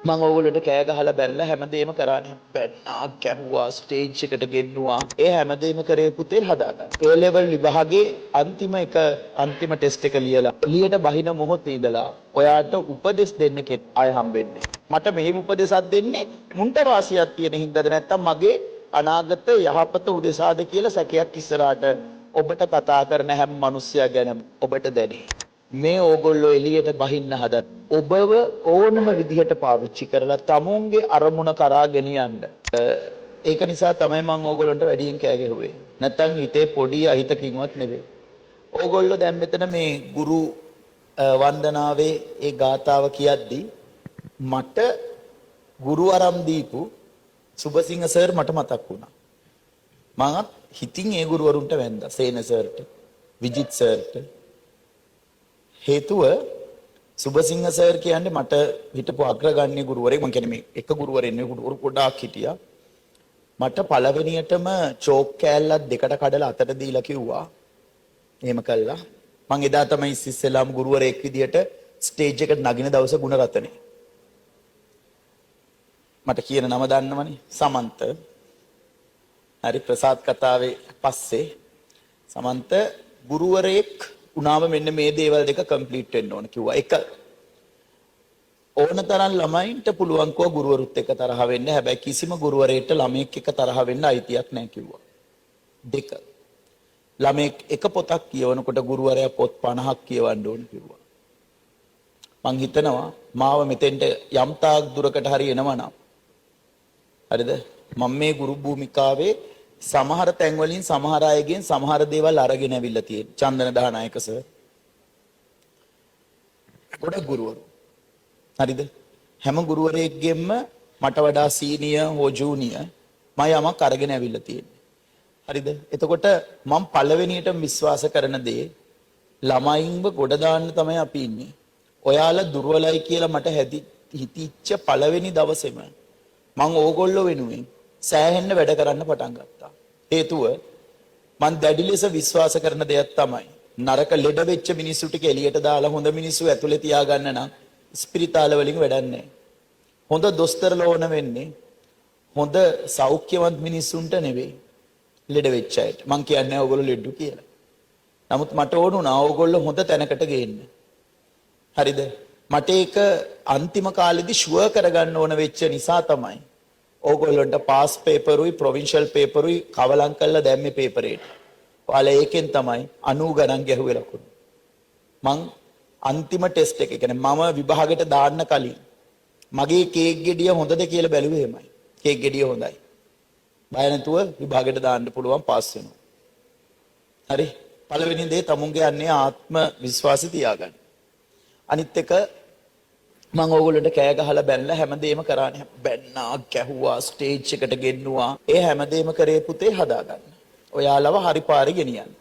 මම ඕගොල්ලන්ට කෑ ගහලා බැලලා හැමදේම කරානේ. බැන්නා කැහුවා ස්ටේජ් එකට ගෙන්නුවා. ඒ හැමදේම කරේ පුතේ හදාගන්න. ඒ ලෙවල් විභාගේ අන්තිම ටෙස්ට් එක ලියලා එළියට බහින මොහොතේ ඉඳලා ඔයාට උපදෙස් දෙන්න අය හම්බෙන්නේ. මට මෙහෙම උපදෙසක් දෙන්නේ මුන්ට වාසියක් තියෙන හින්දාද නැත්තම් මගේ අනාගත යහපත උදෙසාද කියලා සැකයක් ඉස්සරහට ඔබට කතා කරන හැම මිනිස්සයා ගැන ඔබට දැනේ. මේ ඕගොල්ලෝ එළියට බහින්න හදන ඔබව ඕනම විදිහට පාවිච්චි කරලා තමුන්ගේ අරමුණ කරා ගෙනියන්න. ඒක නිසා තමයි මම ඕගොල්ලන්ට වැඩියෙන් කෑ ගැහුවේ. නැත්තම් හිතේ පොඩි අහිතකින්වත් නෙවෙයි. ඕගොල්ලෝ දැන් මෙතන මේ ගුරු වන්දනාවේ ඒ ගාතාව කියද්දී මට ගුරු ආරම් දීපු සුබසිංහ සර් මට මතක් වුණා. මම හිතින් ඒ ගුරුවරුන්ට වැන්දා. සේන සර්ට, විජිත් සර්ට. හේතුව සුබසිංහ සර් කියන්නේ මට හිටපු අග්‍රගණ්‍ය ගුරුවරයෙක්. මම කියන්නේ මේ එක ගුරුවරයෙක් නෙවෙයි ගුරු ගොඩාක් හිටියා. මට පළවෙනියටම චෝක් කෑල්ලක් දෙකට කඩලා අතට දීලා කිව්වා. එහෙම කළා. මම එදා තමයි ඉස්සෙල්ලාම ගුරුවරයෙක් විදියට ස්ටේජ් එකට නගින දවස ගුණරතනේ. මට කියන නම දන්නවනේ සමන්ත. හරි ප්‍රසාද් කතාවේ පස්සේ සමන්ත ගුරුවරයෙක් උනාම මෙන්න මේ දේවල් දෙක කම්ප්ලීට් වෙන්න ඕන කිව්වා. එක ඕනතරම් ළමයින්ට පුළුවන් කෝ ගුරුවරුත් එක්ක තරහ වෙන්න. හැබැයි කිසිම ගුරුවරයෙක්ට ළමයෙක් එක්ක තරහ වෙන්න අයිතියක් නැහැ කිව්වා. දෙක ළමයෙක් එක පොතක් කියවනකොට ගුරුවරයා පොත් 50ක් කියවන්න ඕන කිව්වා. මං හිතනවා මාව මෙතෙන්ට යම් තාක් දුරකට හරි එනවනම් හරිද මම මේ ගුරු භූමිකාවේ සමහර තැන් වලින් සමහර අයගෙන් සමහර දේවල් අරගෙන අවිල්ලා තියෙනවා. චන්දන දහනායක සර්. ගොඩක් ගුරුවරු. හරිද? හැම ගුරුවරයෙක්ගෙම මට වඩා සීනියර් හෝ ජූනියර් මම යමක් අරගෙන අවිල්ලා තියෙනවා. හරිද? එතකොට මම පළවෙනියටම විශ්වාස කරන දේ ළමයින්ව ගොඩ දාන්න තමයි අපි ඉන්නේ. ඔයාලා දුර්වලයි කියලා මට හිතිච්ච පළවෙනි දවසේම මම ඕගොල්ලෝ වෙනුවෙන් සෑහෙන්න වැඩ කරන්න පටන් ගත්තා. හේතුව මම දැඩි ලෙස විශ්වාස කරන දෙයක් තමයි නරක ලෙඩ වෙච්ච මිනිස්සු ටික එළියට දාලා හොඳ මිනිස්සු ඇතුලේ තියාගන්න නම් ස්පිරිතාල වලින් වැඩක් නැහැ. හොඳ දොස්තරලා ඕන වෙන්නේ හොඳ සෞඛ්‍යවන්ත මිනිස්සුන්ට නෙවෙයි ලෙඩ වෙච්ච අයට. මම කියන්නේ ඕගොල්ලෝ ලෙඩු කියලා. නමුත් මට ඕන වුණා ඕගොල්ලෝ හොඳ තැනකට ගේන්න. හරිද? මට ඒක අන්තිම කාලෙදි ෂුවර් කරගන්න ඕන වෙච්ච නිසා තමයි ඕගොල්ලන්ට පාස් පේපරුයි ප්‍රොවින්ෂල් පේපරුයි කවලම් කරලා දැම්මේ පේපරේට. ඔයාලා ඒකෙන් තමයි 90 ගණන් ගැහුවේ ලකුණු. මං අන්තිම ටෙස්ට් එක කියන්නේ මම විභාගෙට දාන්න කලින් මගේ කේක් ගෙඩිය හොඳද කියලා බැලුවේ එමය. කේක් ගෙඩිය හොඳයි. බය නැතුව විභාගෙට දාන්න පුළුවන් පාස් වෙනවා. හරි. පළවෙනි දේ තමුන්ගේ යන්නේ ආත්ම විශ්වාසය තියාගන්න. අනිත් එක මම ඕගොල්ලන්ට කෑ ගහලා බැලලා හැමදේම කරානේ. බැන්නා කැහුවා ස්ටේජ් එකට ගෙන්නුවා. ඒ හැමදේම කරේ පුතේ හදාගන්න. ඔයාලව හරි පාරේ ගෙනියන්න.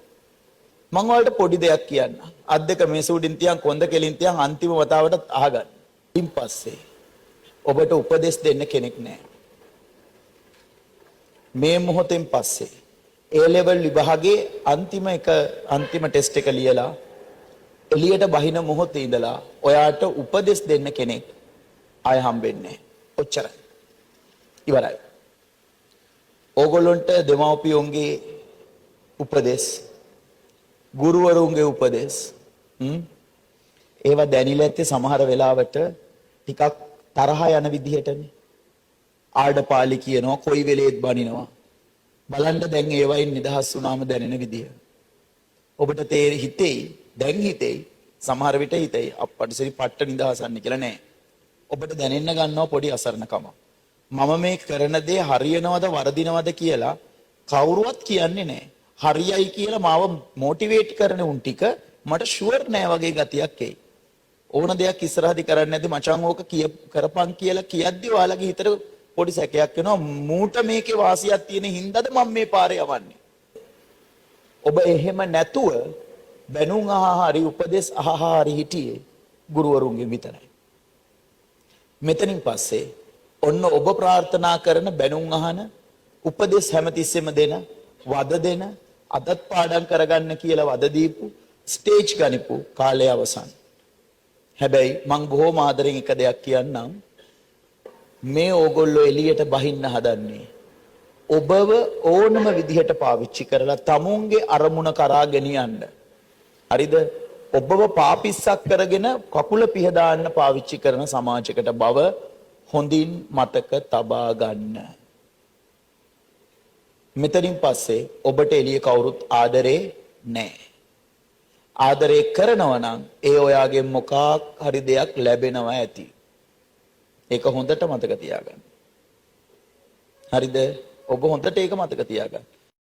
මම ඔයාලට පොඩි දෙයක් කියන්න. අත් දෙක මේ සූඩින් තියන් කොන්ද කෙලින් තියන් අන්තිම වතාවට අහගන්න. ඊන් පස්සේ ඔබට උපදෙස් දෙන්න කෙනෙක් නැහැ. මේ මොහොතෙන් පස්සේ A level විභාගේ අන්තිම ටෙස්ට් එක ලියලා එළියට බහින මොහොතේ ඉඳලා ඔයාට උපදෙස් දෙන්න කෙනෙක් ආය හම්බෙන්නේ. ඔච්චරයි. ඉවරයි. ඕගොල්ලන්ට දෙමව්පියෝන්ගේ උපදෙස්, ගුරුවරුන්ගේ උපදෙස් ඒවා දැනිලා ඇත්තේ සමහර වෙලාවට ටිකක් තරහ යන විදිහටනේ. ආඩපාලි කියනවා, කොයි වෙලේත් බනිනවා. බලන්න දැන් ඒවයින් නිදහස් වුණාම දැනෙන විදිය. ඔබට හිතෙයි දැන් හිතෙයි සමහර විට හිතෙයි අප්පට සිරි පට්ට නිදහසන්නේ කියලා නෑ. ඔබට දැනෙන්න ගන්නවා පොඩි අසරණකම. මම මේ කරන දේ හරියනවද වරදිනවද කියලා කවුරුවත් කියන්නේ නෑ. හරියයි කියලා මාව මොටිවේට් කරන උන් ටික මට ෂුවර් නෑ වගේ ගතියක් එයි. ඕන දෙයක් ඉස්සරහදී කරන්නේ නැද්ද මචං ඕක කරපන් කියලා කියද්දි ඔයාලගේ හිතට පොඩි සැකයක් එනවා. මූට මේකේ වාසියක් තියෙන හින්දාද මම මේ පාරේ යවන්නේ. ඔබ එහෙම නැතුව බැනුම් හරි උපදෙස් හරි හිටියේ ගුරුවරුන්ගේ විතරයි. මෙතනින් පස්සේ ඔන්න ඔබ ප්‍රාර්ථනා කරන බැනුම් අහන උපදෙස් හැමතිස්සෙම දෙන වද දෙන අදත් පාඩම් කරගන්න කියලා වද දීපු ස්ටේජ් ගනිපු කාලය අවසන්. හැබැයි මං බොහොම ආදරෙන් එක දෙයක් කියන්නම්. මේ ඕගොල්ලෝ එළියට බහින්න හදන්නේ ඔබව ඕනම විදිහට පාවිච්චි කරලා තමුන්ගේ අරමුණ කරා ගෙනියන්න. හරිද? ඔබව පාපිස්සක් කරගෙන කකුල පිහදාන්න පාවිච්චි කරන සමාජයකට බව හොඳින් මතක තබා ගන්න. මෙතනින් පස්සේ ඔබට එළිය කවුරුත් ආදරේ නැහැ. ආදරේ කරනවා නම් ඒ ඔයාගේ මොකක් හරි දෙයක් ලැබෙනවා ඇති. ඒක හොඳට මතක තියාගන්න. හරිද? ඔබ හොඳට ඒක මතක තියාගන්න.